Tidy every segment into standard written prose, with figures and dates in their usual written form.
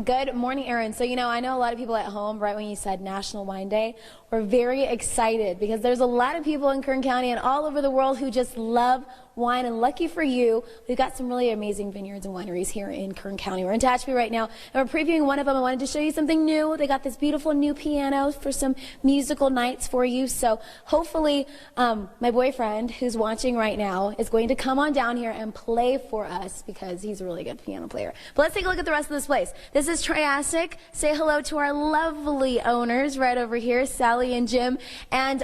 Good morning, Aaron. So, I know a lot of people at home, right when you said National Wine Day, were very excited because there's a lot of people in Kern County and all over the world who just love wine. And lucky for you, we've got some really amazing vineyards and wineries here in Kern County. We're in Tehachapi right now, and we're previewing one of them. I wanted to show you something new. They got this beautiful new piano for some musical nights for you. So hopefully my boyfriend, who's watching right now, is going to come on down here and play for us because he's a really good piano player. But let's take a look at the rest of this place. This is Triassic. Say hello to our lovely owners right over here, Sally and Jim. And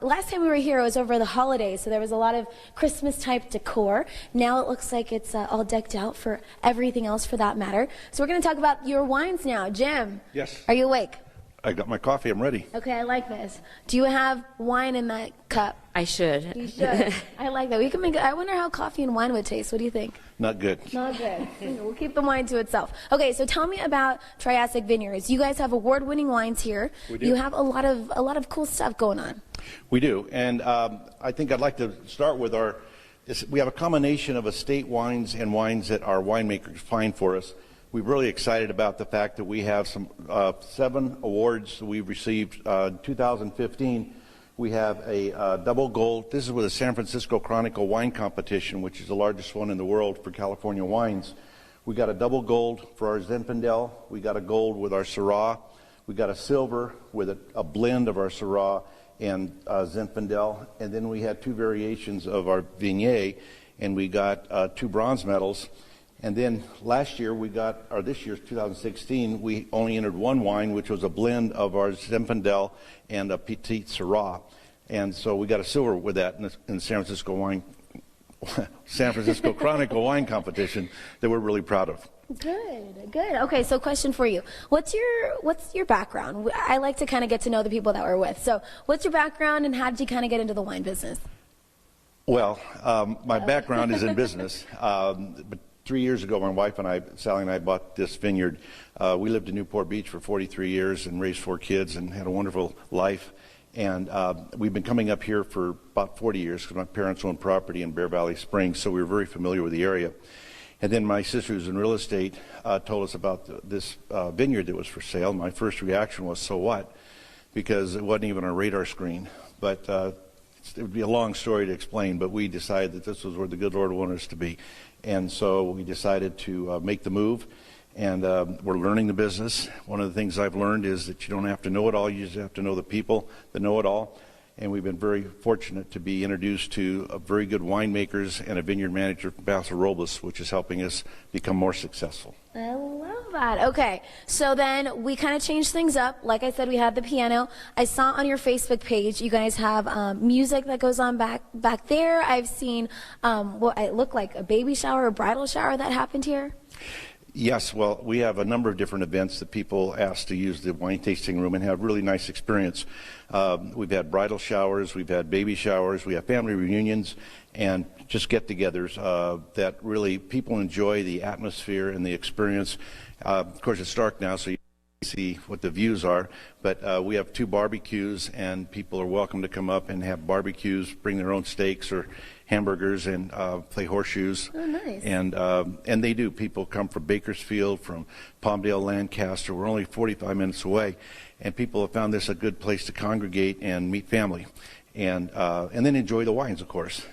last time we were here, it was over the holidays, so there was a lot of Christmas-type decor. Now it looks like it's all decked out for everything else for that matter. So we're going to talk about your wines now. Jim. Yes. Are you awake? I got my coffee. I'm ready. Okay, I like this. Do you have wine in that cup? I should. You should. I like that. We can make. I wonder how coffee and wine would taste. What do you think? Not good. Not good. We'll keep the wine to itself. Okay, so tell me about Triassic Vineyards. You guys have award-winning wines here. We do. You have a lot of cool stuff going on. We do, and I think I'd like to start with we have a combination of estate wines and wines that our winemakers find for us. We're really excited about the fact that we have some 7 awards we've received. In 2015, we have a double gold. This is with the San Francisco Chronicle Wine Competition, which is the largest one in the world for California wines. We got a double gold for our Zinfandel. We got a gold with our Syrah. We got a silver with a blend of our Syrah and Zinfandel. And then we had 2 variations of our Viognier, and we got 2 bronze medals. And then last year this year's 2016, we only entered 1 wine, which was a blend of our Zinfandel and a Petit Syrah. And so we got a silver with that in the San Francisco Chronicle Wine Competition that we're really proud of. Good, good. Okay, so question for you. What's your background? I like to kind of get to know the people that we're with. So what's your background and how did you kind of get into the wine business? Well, my background is in business. But 3 years ago, my wife and Sally and I bought this vineyard. We lived in Newport Beach for 43 years and raised 4 kids and had a wonderful life. And we've been coming up here for about 40 years because my parents owned property in Bear Valley Springs, so we were very familiar with the area. And then my sister, who's in real estate, told us about this vineyard that was for sale. My first reaction was, so what? Because it wasn't even on a radar screen. But it would be a long story to explain, but we decided that this was where the good Lord wanted us to be. And so we decided to make the move, and we're learning the business. One of the things I've learned is that you don't have to know it all, you just have to know the people that know it all. And we've been very fortunate to be introduced to very good winemakers and a vineyard manager, Basil Robles, which is helping us become more successful. I love that. Okay, so then we kind of changed things up. Like I said, we had the piano. I saw on your Facebook page you guys have music that goes on back there. I've seen what it looked like a baby shower, a bridal shower that happened here. Yes, well, we have a number of different events that people ask to use the wine tasting room and have really nice experience. We've had bridal showers, we've had baby showers, we have family reunions, and just get-togethers that really people enjoy the atmosphere and the experience. Of course, it's dark now, so you can see what the views are, but we have 2 barbecues, and people are welcome to come up and have barbecues, bring their own steaks or hamburgers and play horseshoes. Oh, nice. And they do. People come from Bakersfield, from Palmdale, Lancaster. We're only 45 minutes away, and people have found this a good place to congregate and meet family, and then enjoy the wines, of course.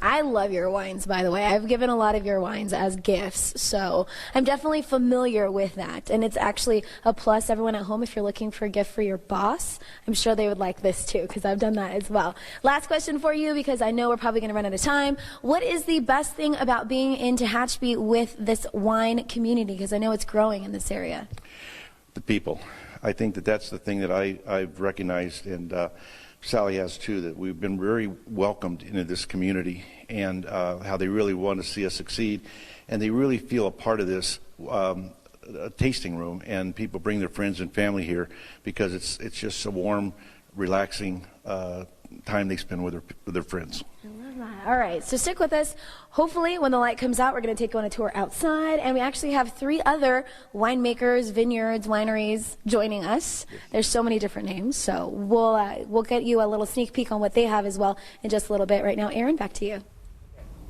I love your wines, by the way. I've given a lot of your wines as gifts, so I'm definitely familiar with that. And it's actually a plus. Everyone at home, if you're looking for a gift for your boss, I'm sure they would like this too, because I've done that as well. Last question for you, because I know we're probably going to run out of time. What is the best thing about being in Tehachapi with this wine community? Because I know it's growing in this area. The people. I think that's the thing that I've recognized, and Sally has too, that we've been very welcomed into this community, and how they really want to see us succeed, and they really feel a part of this tasting room, and people bring their friends and family here because it's just a warm, relaxing time they spend with their friends. I love that. All right, so stick with us. Hopefully, when the light comes out, we're going to take you on a tour outside, and we actually have 3 other winemakers, vineyards, wineries joining us. There's so many different names, so we'll get you a little sneak peek on what they have as well in just a little bit. Right now, Aaron, back to you.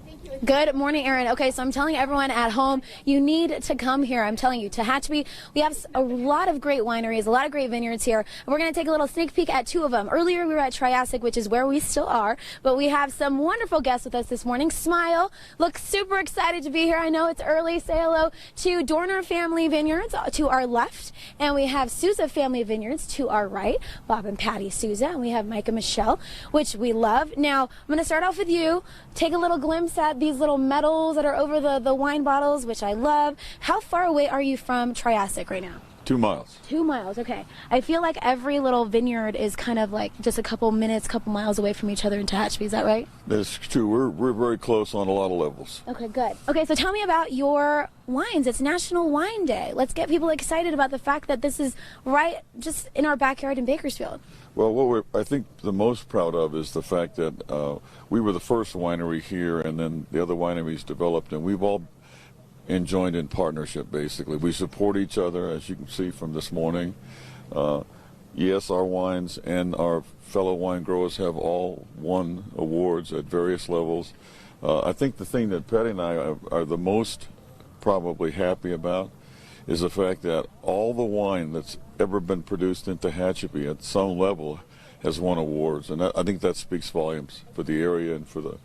Thank you. Good morning, Aaron. Okay, so I'm telling everyone at home, you need to come here. I'm telling you, Tehachapi, we have a lot of great wineries, a lot of great vineyards here. We're going to take a little sneak peek at two of them. Earlier, we were at Triassic, which is where we still are, but we have some wonderful guests with us this morning. Smile, looks super excited to be here. I know it's early. Say hello to Dorner Family Vineyards to our left, and we have Souza Family Vineyards to our right, Bob and Patty Souza, and we have Mike and Michelle, which we love. Now, I'm going to start off with you. Take a little glimpse at these little medals that are over the wine bottles, which I love. How far away are you from Triassic right now? 2 miles. 2 miles, okay. I feel like every little vineyard is kind of like just a couple minutes, couple miles away from each other in Tehachapi. Is that right? That's true. We're very close on a lot of levels. Okay, good. Okay, so tell me about your wines. It's National Wine Day. Let's get people excited about the fact that this is right just in our backyard in Bakersfield. Well, what I think the most proud of is the fact that we were the first winery here, and then the other wineries developed, and we've all joined in partnership, basically. We support each other, as you can see from this morning. Yes, our wines and our fellow wine growers have all won awards at various levels. I think the thing that Patty and I are the most probably happy about is the fact that all the wine that's ever been produced in Tehachapi at some level has won awards, and I think that speaks volumes for the area and for the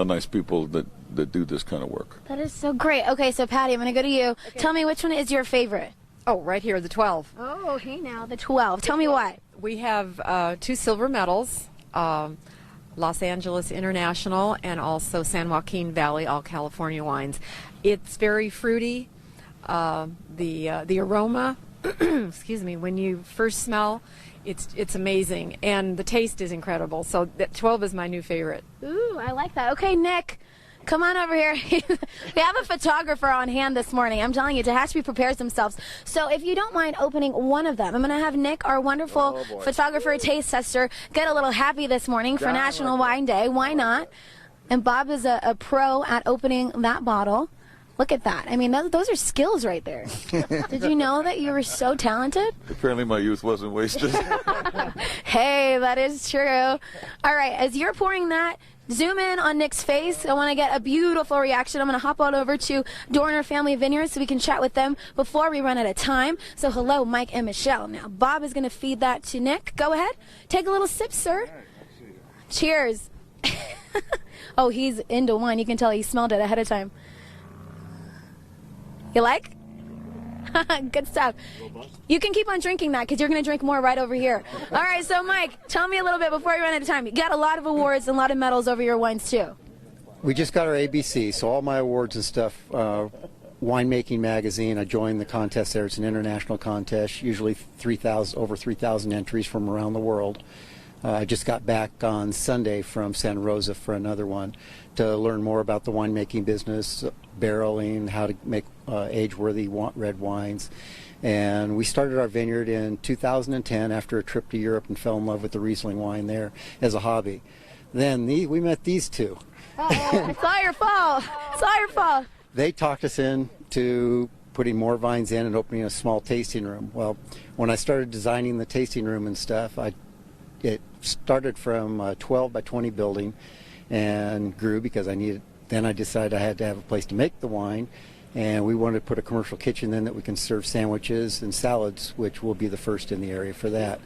nice people that do this kind of work. That is so great. Okay, so Patty, I'm going to go to you. Okay. Tell me which one is your favorite. Oh, right here, the 12. Oh, hey now, the 12. Tell me why. We have 2 silver medals, Los Angeles International and also San Joaquin Valley, all California wines. It's very fruity. The aroma, excuse me, when you first smell, it's amazing, and the taste is incredible. So that 12 is my new favorite. Ooh, I like that. Okay, Nick, come on over here. We have a photographer on hand this morning. I'm telling you, Tehachapi prepares themselves. So if you don't mind opening one of them, I'm going to have Nick, our wonderful photographer, taste tester, get a little happy this morning for National Wine Day. Why not? And Bob is a pro at opening that bottle. Look at that. I mean, those are skills right there. Did you know that you were so talented? Apparently my youth wasn't wasted. Hey, that is true. All right, as you're pouring that, zoom in on Nick's face. I want to get a beautiful reaction. I'm going to hop on over to Dorner Family Vineyards so we can chat with them before we run out of time. So hello, Mike and Michelle. Now, Bob is going to feed that to Nick. Go ahead. Take a little sip, sir. Cheers. Oh, he's into wine. You can tell he smelled it ahead of time. You like? Good stuff. You can keep on drinking that because you're going to drink more right over here. All right, so Mike, tell me a little bit before we run out of time. You got a lot of awards and a lot of medals over your wines too. We just got our ABC, so all my awards and stuff, Winemaking Magazine, I joined the contest there. It's an international contest, usually over 3,000 entries from around the world. I just got back on Sunday from Santa Rosa for another one to learn more about the winemaking business, barreling, how to make age-worthy red wines. And we started our vineyard in 2010 after a trip to Europe and fell in love with the Riesling wine there as a hobby. Then we met these two. It's all your fault. It's all your fault. They talked us into putting more vines in and opening a small tasting room. Well, when I started designing the tasting room and stuff, it started from a 12 by 20 building and grew because then I decided I had to have a place to make the wine, and we wanted to put a commercial kitchen in that we can serve sandwiches and salads, which will be the first in the area for that.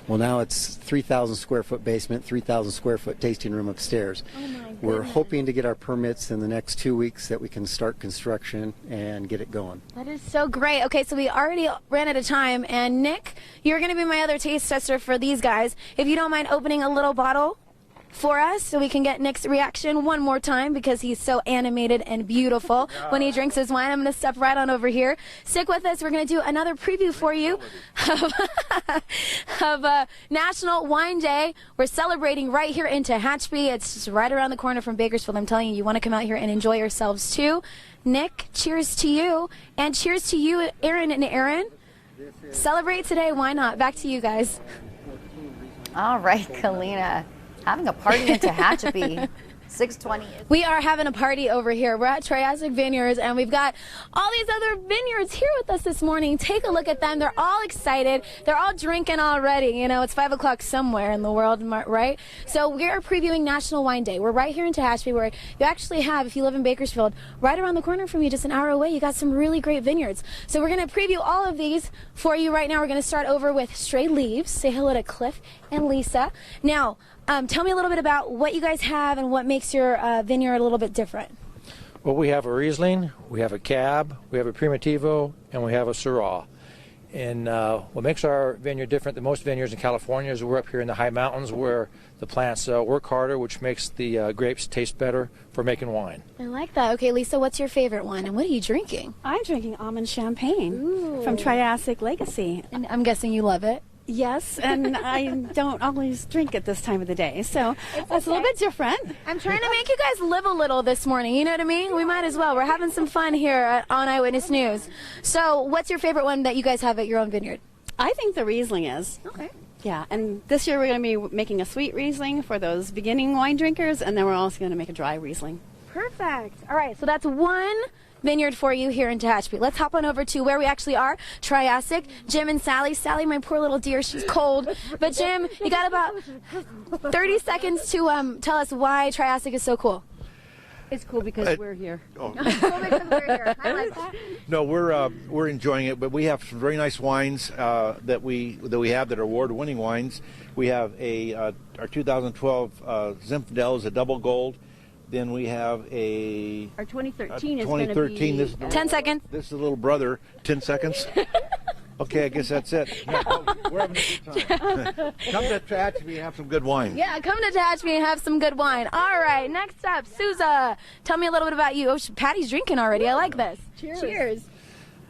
Well, now it's 3,000 square foot basement, 3,000 square foot tasting room upstairs. Oh my goodness. We're hoping to get our permits in the next 2 weeks that we can start construction and get it going. That is so great. Okay, so we already ran out of time, and Nick, you're going to be my other taste tester for these guys. If you don't mind opening a little bottle for us so we can get Nick's reaction one more time because he's so animated and beautiful when he drinks his wine. I'm going to step right on over here. Stick with us. We're going to do another preview for you of National Wine Day. We're celebrating right here in Tehachapi. It's just right around the corner from Bakersfield. I'm telling you, you want to come out here and enjoy yourselves too. Nick, cheers to you. And cheers to you, Aaron and Aaron. Celebrate today. Why not? Back to you guys. All right, Kalyna. Having a party in Tehachapi. 6:20. We are having a party over here. We're at Triassic Vineyards, and we've got all these other vineyards here with us this morning. Take a look at them. They're all excited. They're all drinking already. You know, it's 5 o'clock somewhere in the world, right? So we're previewing National Wine Day. We're right here in Tehachapi, where you actually have, if you live in Bakersfield, right around the corner from you, just an hour away, you got some really great vineyards. So we're going to preview all of these for you right now. We're going to start over with Stray Leaves. Say hello to Cliff and Lisa. Now, tell me a little bit about what you guys have and what makes your vineyard a little bit different. Well, we have a Riesling, we have a Cab, we have a Primitivo, and we have a Syrah. And what makes our vineyard different than most vineyards in California is we're up here in the high mountains where the plants work harder, which makes the grapes taste better for making wine. I like that. Okay, Lisa, what's your favorite one, and what are you drinking? I'm drinking almond champagne from Triassic Legacy. And I'm guessing you love it. Yes, and I don't always drink at this time of the day, so that's a little bit different. I'm trying to make you guys live a little this morning, you know what I mean? We might as well. We're having some fun here on Eyewitness News. So what's your favorite one that you guys have at your own vineyard? I think the Riesling is. Okay. Yeah, and this year we're going to be making a sweet Riesling for those beginning wine drinkers, and then we're also going to make a dry Riesling. Perfect. All right, so that's one vineyard for you here in Tehachapi. Let's hop on over to where we actually are, Triassic. Jim and Sally. Sally, my poor little dear, she's cold. But Jim, you got about 30 seconds to tell us why Triassic is so cool. It's cool because we're here. Cool because we're here. I like that. No, we're enjoying it, but we have some very nice wines that we have that are award-winning wines. We have our 2012 Zinfandel is a double gold. Then we have our 2013 is 2013. going to be 10 seconds. This is the little brother. 10 seconds. Okay, I guess that's it. No, we're having a good time. Come to Tehachapi and have some good wine. Yeah, come to Tehachapi and have some good wine. All right, next up, Souza. Tell me a little bit about you. Oh, Patty's drinking already. I like this. Cheers.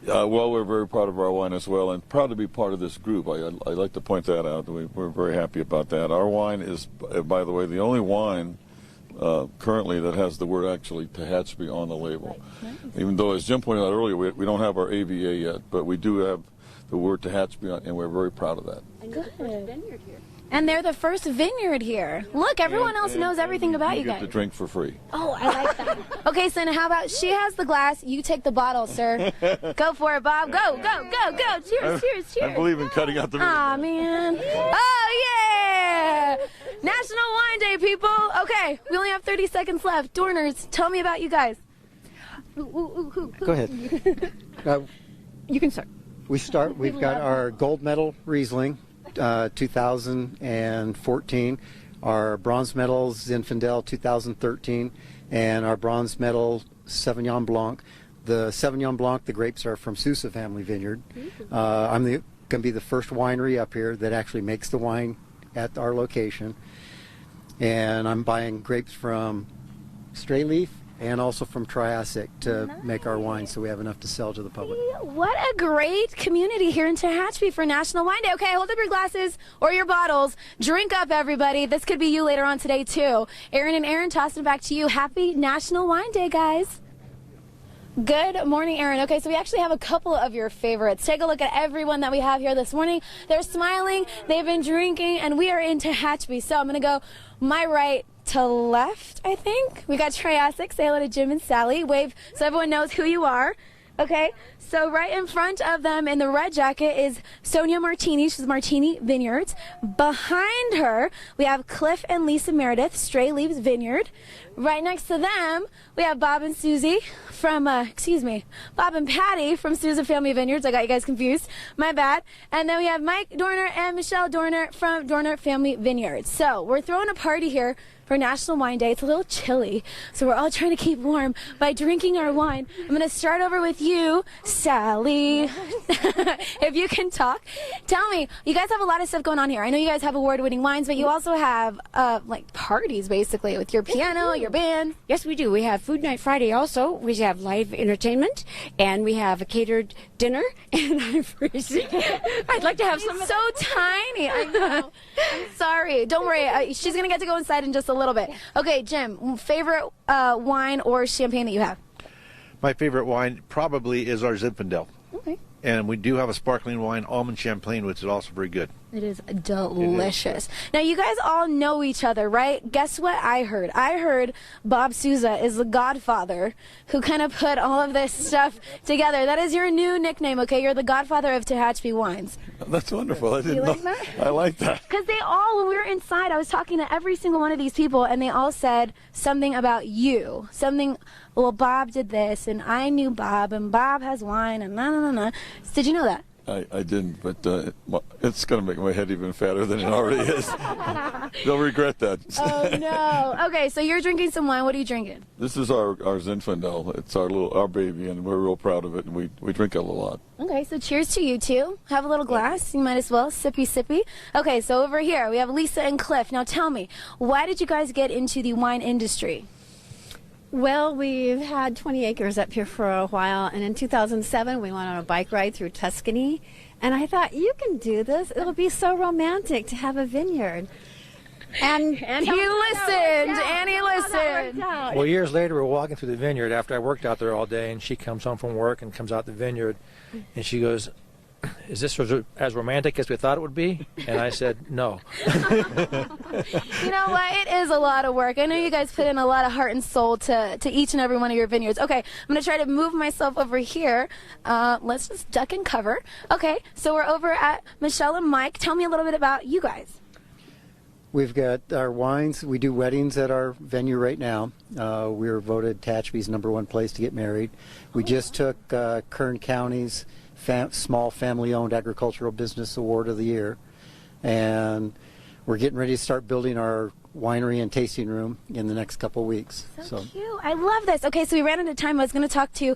Well, we're very proud of our wine as well, and proud to be part of this group. I like to point that out. We're very happy about that. Our wine is, by the way, the only wine currently that has the word actually Tehachapi on the label. Nice. Even though, as Jim pointed out earlier, we don't have our AVA yet, but we do have the word Tehachapi on, and we're very proud of that. And you're the first vineyard here. And they're the first vineyard here. Look, everyone else knows everything about you guys. You get to drink for free. Oh, I like that. Okay, so now how about she has the glass, you take the bottle, sir. Go for it, Bob. Go, go, go, go. Cheers, cheers, cheers. I believe in cutting out the video. Aw, man. Oh, yeah. National Wine Day, people. Okay, we only have 30 seconds left. Dorners, tell me about you guys. Go ahead. You can start. We've got our gold medal Riesling, 2014, our bronze medal Zinfandel 2013, and our bronze medal Sauvignon Blanc. The Sauvignon Blanc, the grapes are from Sousa Family Vineyard. I'm going to be the first winery up here that actually makes the wine at our location. And I'm buying grapes from Stray Leaf and also from Triassic to make our wine so we have enough to sell to the public. What a great community here in Tehachapi for National Wine Day. Okay, hold up your glasses or your bottles. Drink up, everybody. This could be you later on today, too. Aaron and Aaron, tossing it back to you. Happy National Wine Day, guys. Good morning, Aaron. Okay, so we actually have a couple of your favorites. Take a look at everyone that we have here this morning. They're smiling, they've been drinking, and we are in Tehachapi. So I'm going to go my right to left, I think. We got Triassic. Say hello to Jim and Sally. Wave so everyone knows who you are. Okay, so right in front of them in the red jacket is Sonia Martini. She's Martini Vineyards. Behind her, we have Cliff and Lisa Meredith, Stray Leaves Vineyard. Right next to them, we have Bob and Susie from, Bob and Patty from Sousa Family Vineyards. I got you guys confused. My bad. And then we have Mike Dorner and Michelle Dorner from Dorner Family Vineyards. So we're throwing a party here for National Wine Day. It's a little chilly, so we're all trying to keep warm by drinking our wine. I'm going to start over with you, Sally. If you can talk. Tell me, you guys have a lot of stuff going on here. I know you guys have award-winning wines, but you also have, like, parties, basically, with your piano, your band. Yes, we do. We have Food Night Friday also. We have live entertainment, and we have a catered dinner, and I'm freezing. I'd like to have some of so tiny. I know. I'm sorry. Don't worry. She's going to get to go inside in just a little bit. Okay, Jim, favorite wine or champagne that you have? My favorite wine probably is our Zinfandel. Okay. And we do have a sparkling wine, almond champagne, which is also very good. It is delicious. Now, you guys all know each other, right? Guess what I heard? I heard Bob Souza is the godfather who kind of put all of this stuff together. That is your new nickname, okay? You're the godfather of Tehachapi wines. That's wonderful. I didn't like know. that? I like that. Because they all, when we were inside, I was talking to every single one of these people, and they all said something about you. Something, well, Bob did this, and I knew Bob, and Bob has wine, and na. Did you know that? I didn't, but it's going to make my head even fatter than it already is. They'll regret that. Oh, no. Okay, so you're drinking some wine. What are you drinking? This is our Zinfandel. It's our baby, and we're real proud of it, and we drink it a lot. Okay, so cheers to you two. Have a little glass. You might as well. Sippy, sippy. Okay, so over here we have Lisa and Cliff. Now tell me, why did you guys get into the wine industry? Well, we've had 20 acres up here for a while, and in 2007 we went on a bike ride through Tuscany, and I thought, you can do this. It'll be so romantic to have a vineyard. And he listened, and he listened. Well, years later, we're walking through the vineyard after I worked out there all day, and she comes home from work and comes out the vineyard, and she goes, "Is this as romantic as we thought it would be?" And I said, "No." You know what? It is a lot of work. I know you guys put in a lot of heart and soul to each and every one of your vineyards. Okay, I'm going to try to move myself over here. Let's just duck and cover. Okay, so we're over at Michelle and Mike. Tell me a little bit about you guys. We've got our wines. We do weddings at our venue right now. We were voted Tehachapi's #1 place to get married. We just took Kern County's Small Family-Owned Agricultural Business Award of the Year. And we're getting ready to start building our winery and tasting room in the next couple weeks. So cute. I love this. Okay, so we ran out of time. I was going to talk to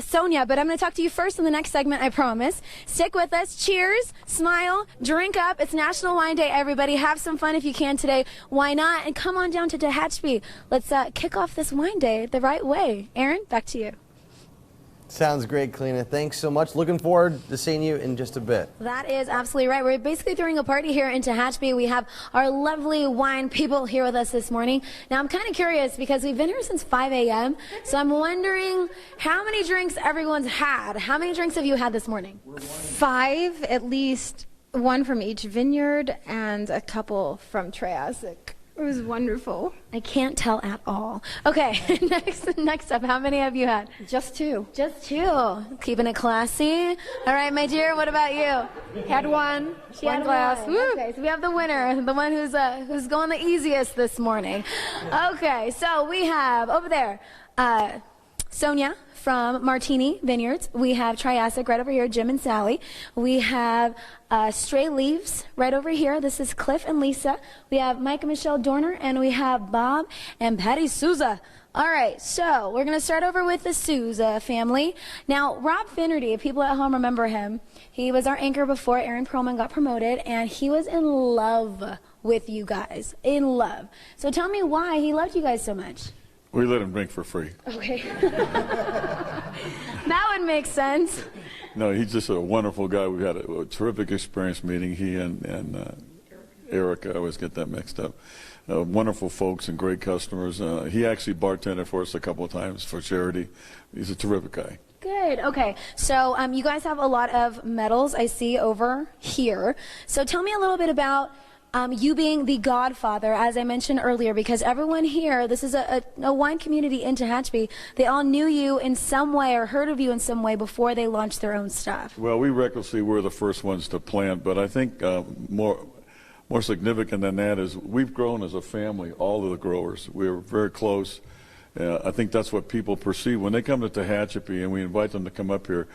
Sonia, but I'm going to talk to you first in the next segment, I promise. Stick with us. Cheers, smile, drink up. It's National Wine Day, everybody. Have some fun if you can today. Why not? And come on down to Tehachapi. Let's kick off this wine day the right way. Aaron, back to you. Sounds great, Kalyna. Thanks so much. Looking forward to seeing you in just a bit. That is absolutely right. We're basically throwing a party here in Tehachapi. We have our lovely wine people here with us this morning. Now, I'm kind of curious because we've been here since 5 a.m., so I'm wondering how many drinks everyone's had. How many drinks have you had this morning? 5, at least one from each vineyard and a couple from Triassic. It was wonderful. I can't tell at all. Okay, next up, how many have you had? Just 2. Just 2. Keeping it classy. All right, my dear, what about you? Had one. One glass. Woo. Okay, so we have the winner, the one who's going the easiest this morning. Okay, so we have over there Sonia from Martini Vineyards. We have Triassic right over here, Jim and Sally. We have Stray Leaves right over here. This is Cliff and Lisa. We have Mike and Michelle Dorner, and we have Bob and Patty Souza. All right, so we're going to start over with the Souza family. Now, Rob Finnerty, if people at home remember him, he was our anchor before Aaron Perlman got promoted, and he was in love with you guys. In love. So tell me why he loved you guys so much. We let him drink for free. Okay. That would make sense. No, he's just a wonderful guy. We had a terrific experience meeting he and Eric. I always get that mixed up. Wonderful folks and great customers. He actually bartended for us a couple of times for charity. He's a terrific guy. Good. Okay. So you guys have a lot of medals I see over here. So tell me a little bit about you being the godfather, as I mentioned earlier, because everyone here, this is a wine community in Tehachapi, they all knew you in some way or heard of you in some way before they launched their own stuff. Well, we recklessly were the first ones to plant, but I think more significant than that is we've grown as a family, all of the growers. We're very close. I think that's what people perceive. When they come to Tehachapi and we invite them to come up here,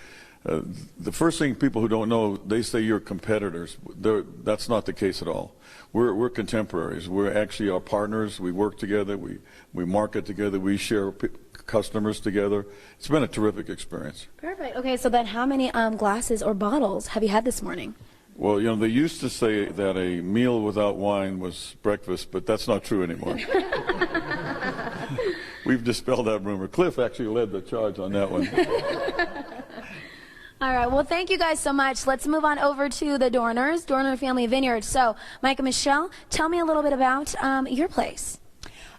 the first thing people who don't know, they say you're competitors. That's not the case at all. We're contemporaries. We're actually our partners. We work together. We market together. We share customers together. It's been a terrific experience. Perfect. Okay, so then how many glasses or bottles have you had this morning? Well, you know, they used to say that a meal without wine was breakfast, but that's not true anymore. We've dispelled that rumor. Cliff actually led the charge on that one. All right, well, thank you guys so much. Let's move on over to the Dorners, Dorner Family Vineyards. So, Mike and Michelle, tell me a little bit about your place.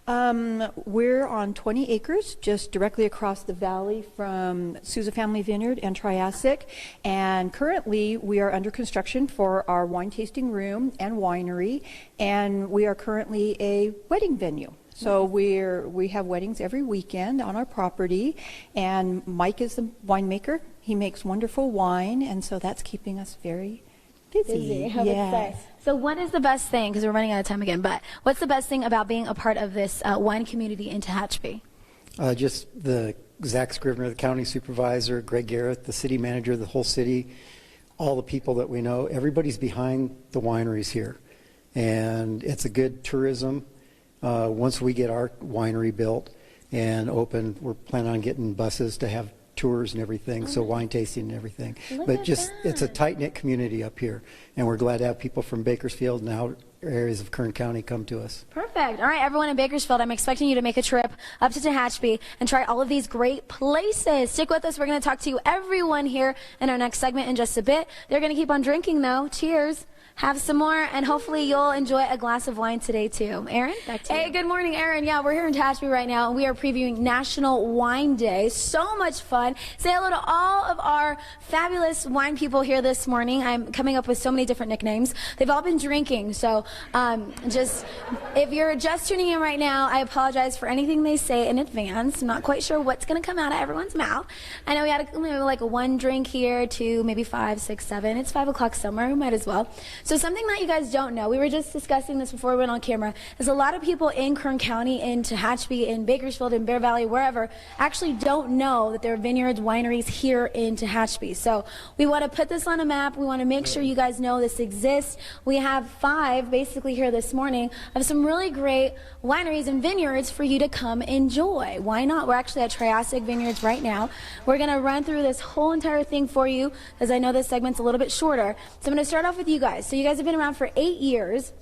We're on 20 acres, just directly across the valley from Souza Family Vineyard and Triassic. And currently, we are under construction for our wine tasting room and winery. And we are currently a wedding venue. So we have weddings every weekend on our property. And Mike is the winemaker. He makes wonderful wine, and so that's keeping us very busy. I would say. So what is the best thing, because we're running out of time again, but what's the best thing about being a part of this wine community in Tehachapi? Just the Zach Scrivener, the county supervisor, Greg Garrett, the city manager, the whole city, all the people that we know, everybody's behind the wineries here. And it's a good tourism. Once we get our winery built and open, we're planning on getting buses to have tours and everything, so wine tasting and everything. But just, it's a tight-knit community up here, and we're glad to have people from Bakersfield and out areas of Kern County come to us. Perfect. All right, everyone in Bakersfield, I'm expecting you to make a trip up to Tehachapi and try all of these great places. Stick with us. We're going to talk to everyone here in our next segment in just a bit. They're going to keep on drinking, though. Cheers. Have some more, and hopefully you'll enjoy a glass of wine today, too. Aaron, back to you. Hey, good morning, Aaron. Yeah, we're here in Tehachapi right now, and we are previewing National Wine Day. So mumuch fun. Say hello to all of our fabulous wine people here this morning. I'm coming up with so many different nicknames. They've all been drinking, so just if you're just tuning in right now, I apologize for anything they say in advance. I'm not quite sure what's going to come out of everyone's mouth. I know we had like a one drink here, two, maybe 5, 6, 7. It's 5 o'clock somewhere. We might as well. So something that you guys don't know, we were just discussing this before we went on camera, is a lot of people in Kern County, in Tehachapi, in Bakersfield, in Bear Valley, wherever, actually don't know that there are vineyards, wineries here in Tehachapi. So we want to put this on a map. We want to make sure you guys know this exists. We have 5 basically here this morning of some really great wineries and vineyards for you to come enjoy. Why not? We're actually at Triassic Vineyards right now. We're going to run through this whole entire thing for you, as I know this segment's a little bit shorter. So I'm going to start off with you guys. So you guys have been around for 8 years.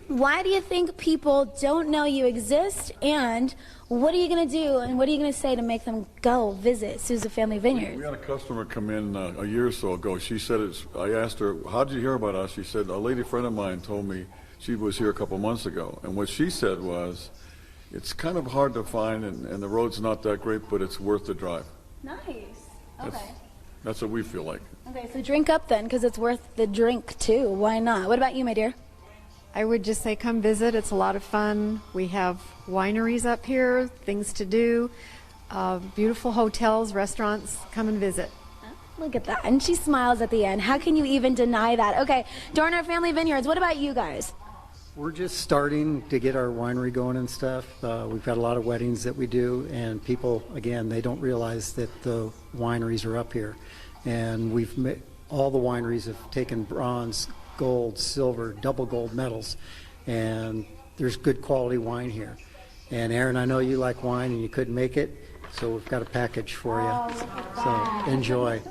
Why do you think people don't know you exist, and what are you going to do, and what are you going to say to make them go visit Souza Family Vineyards? We had a customer come in a year or so ago. She said, I asked her, how did you hear about us? She said, a lady friend of mine told me she was here a couple months ago. And what she said was, it's kind of hard to find, and the road's not that great, but it's worth the drive. Nice. Okay. That's what we feel like. Okay, so drink up then, because it's worth the drink too. Why not? What about you, my dear? I would just say come visit. It's a lot of fun. We have wineries up here, things to do, beautiful hotels, restaurants. Come and visit. Look at that. And she smiles at the end. How can you even deny that? Okay, Dorner Family Vineyards, what about you guys? We're just starting to get our winery going and stuff. We've got a lot of weddings that we do, and people, again, they don't realize that the wineries are up here. And all the wineries have taken bronze, gold, silver, double gold medals, and there's good quality wine here. And Aaron, I know you like wine and you couldn't make it, so we've got a package for you. So enjoy.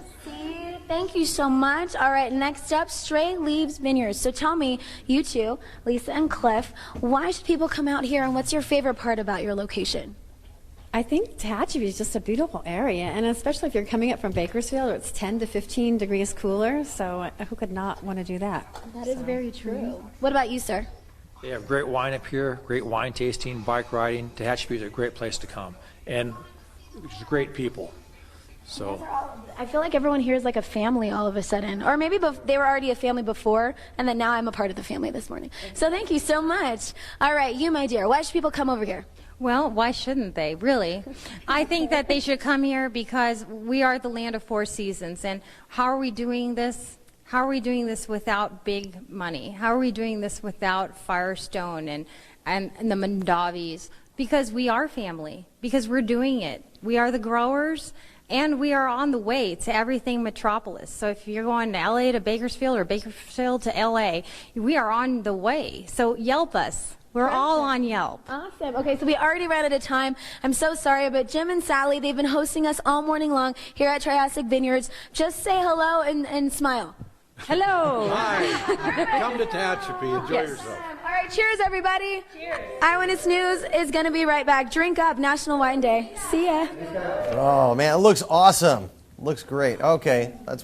Thank you so much. All right, next up, Stray Leaves Vineyards. So tell me, you two, Lisa and Cliff, why should people come out here, and what's your favorite part about your location? I think Tehachapi is just a beautiful area, and especially if you're coming up from Bakersfield, where it's 10 to 15 degrees cooler, so who could not want to do that? That is very true. What about you, sir? They have great wine up here, great wine tasting, bike riding. Tehachapi is a great place to come, and just great people. So I feel like everyone here is like a family all of a sudden, or maybe they were already a family before, and then now I'm a part of the family this morning. So thank you so much. All right, you, my dear, why should people come over here? Well, why shouldn't they, really? I think that they should come here because we are the land of 4 seasons. And how are we doing this? How are we doing this without big money? How are we doing this without Firestone and the Mondavis? Because we are family, because we're doing it. We are the growers, and we are on the way to everything metropolis. So if you're going to LA to Bakersfield, or Bakersfield to LA, we are on the way. So Yelp us. We're all on Yelp. Awesome. Okay, so we already ran out of time. I'm so sorry, but Jim and Sally, they've been hosting us all morning long here at Triassic Vineyards. Just say hello and smile. Hello. Hi. Come to Tehachapi. Enjoy yourself. All right, cheers, everybody. Cheers. Eyewitness News is going to be right back. Drink up, National Wine Day. See ya. Oh, man, it looks awesome. Looks great. Okay, let's